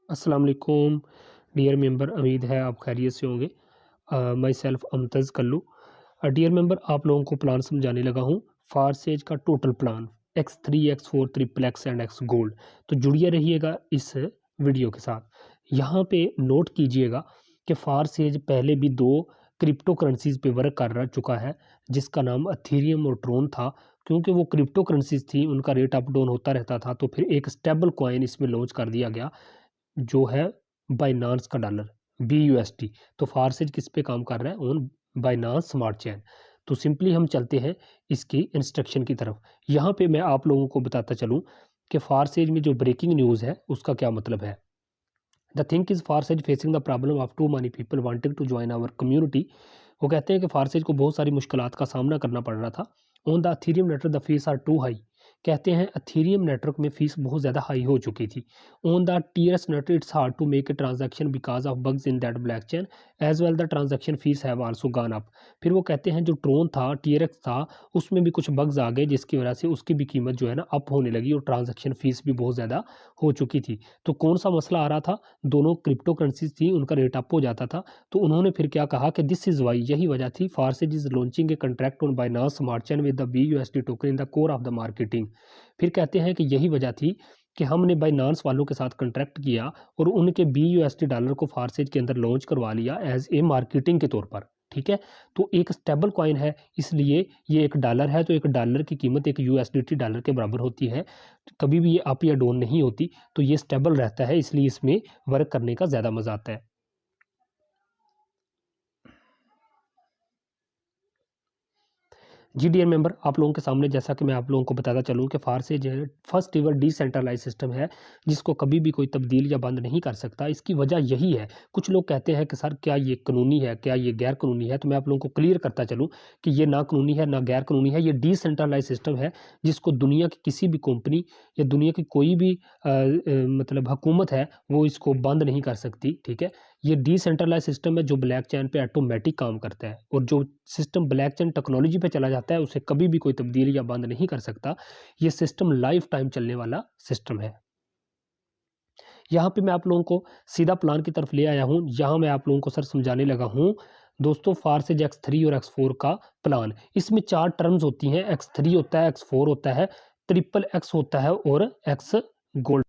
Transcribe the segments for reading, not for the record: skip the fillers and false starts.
अस्सलाम वालेकुम dear member, उम्मीद है आप खैरियत से होंगे। Myself Amtaz Kallu. Dear member, आप लोगों को प्लान समझाने लगा हूँ। फारसेज का total plan X3 X4 triple X and X gold. तो जुड़िए रहिएगा इस वीडियो के साथ। यहाँ पे नोट कीजिएगा कि फारसेज पहले भी दो क्रिप्टो करेंसीज पे वर्क कर चुका है, जिसका नाम अथेरियम और ट्रोन था। क्योंकि वो क्रिप्टो करेंसीज थी, उनका रेट अप डाउन होता रहता था, तो फिर एक स्टेबल कॉइन इसमें लॉन्च कर दिया गया जो है बाइनांस का डॉलर BUSD। तो फारसेज किस पे काम कर रहा है? On Binance smart chain. तो सिंपली हम चलते हैं इसकी इंस्ट्रक्शन की तरफ। यहाँ पे मैं आप लोगों को बताता चलूँ कि फारसेज में जो ब्रेकिंग न्यूज़ है उसका क्या मतलब है। The think is Forsage facing the problem of too many people wanting to join our community. वो कहते हैं कि फारसेज को बहुत सारी मुश्किलात का सामना करना पड़ रहा था। On the Ethereum network the fees are too high. कहते हैं अथेरियम नेटवर्क में फीस बहुत ज़्यादा हाई हो चुकी थी। On the TRX network it's hard to make a transaction because of bugs in that blockchain as well the transaction fees have also gone up. फिर वो कहते हैं जो ट्रोन था, TRX था, उसमें भी कुछ बग्स आ गए जिसकी वजह से उसकी भी कीमत जो है ना अप होने लगी और ट्रांजैक्शन फीस भी बहुत ज़्यादा हो चुकी थी। तो कौन सा मसला आ रहा था? दोनों क्रिप्टो करेंसीज थी, उनका रेट अप हो जाता था। तो उन्होंने फिर क्या कहा कि दिस इज वाई, यही वजह थी, Forsage is launching a contract on Binance smart chain with the BUSD token in the core of the marketing. फिर कहते हैं कि यही वजह थी कि हमने बाइनांस वालों के साथ कॉन्ट्रैक्ट किया और उनके BUSD डॉलर को फारसेज के अंदर लॉन्च करवा लिया एज ए मार्केटिंग के तौर पर। ठीक है, तो एक स्टेबल कॉइन है, इसलिए ये एक डॉलर है, तो एक डॉलर की कीमत एक USDT डॉलर के बराबर होती है। कभी भी ये अप या डाउन नहीं होती, तो ये स्टेबल रहता है, इसलिए इसमें वर्क करने का ज़्यादा मज़ा आता है। जी डियर मेंबर, आप लोगों के सामने जैसा कि मैं आप लोगों को बताता चलूँ कि फारसेज है फर्स्ट एवर डिसेंट्रलाइज सिस्टम है, जिसको कभी भी कोई तब्दील या बंद नहीं कर सकता। इसकी वजह यही है, कुछ लोग कहते हैं कि सर क्या ये कानूनी है, क्या ये गैर कानूनी है? तो मैं आप लोगों को क्लियर करता चलूँ कि ये ना कानूनी है ना गैर कानूनी है। ये डिसेंट्रलाइज सिस्टम है जिसको दुनिया की किसी भी कंपनी या दुनिया की कोई भी मतलब हुकूमत है वो इसको बंद नहीं कर सकती। ठीक है, ये डिसेंट्रलाइज सिस्टम है जो ब्लैक चैन पे ऑटोमेटिक काम करता है, और जो सिस्टम ब्लैक चैन टेक्नोलॉजी पे चला जाता है उसे कभी भी कोई तब्दील या बंद नहीं कर सकता। ये सिस्टम लाइफ टाइम चलने वाला सिस्टम है। यहाँ पे मैं आप लोगों को सीधा प्लान की तरफ ले आया हूँ। यहाँ मैं आप लोगों को सर समझाने लगा हूँ दोस्तों, फारसेज X3 और X4 का प्लान। इसमें 4 टर्म्स होती हैं, X3 होता है, X4 होता है, ट्रिपल एक्स होता है और एक्स गोल्ड।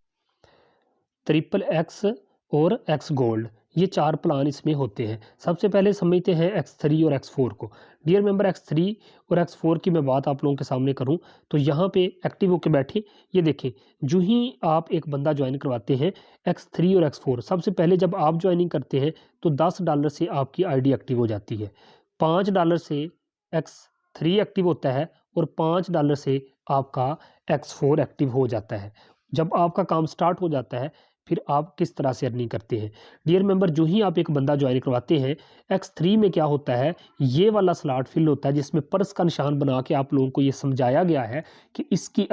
ट्रिपल एक्स और एक्स गोल्ड, ये 4 प्लान इसमें होते हैं। सबसे पहले समझते हैं X3 और X4 को। डियर मेंबर, X3 और X4 की मैं बात आप लोगों के सामने करूं तो यहाँ पे एक्टिव होके बैठे, ये देखें, जो ही आप एक बंदा ज्वाइन करवाते हैं X3 और X4, सबसे पहले जब आप ज्वाइनिंग करते हैं तो $10 से आपकी ID एक्टिव हो जाती है, $5 से X3 एक्टिव होता है और $5 से आपका X4 एक्टिव हो जाता है। जब आपका काम स्टार्ट हो जाता है फिर आप किस तरह से अर्निंग करते हैं। डियर मेंबर, जो ही आप एक बंदा ज्वाइन करवाते हैं, X3 में क्या होता है, ये वाला स्लॉट फिल होता है जिसमें पर्स का निशान बना के आप लोगों को ये समझाया गया है कि इसकी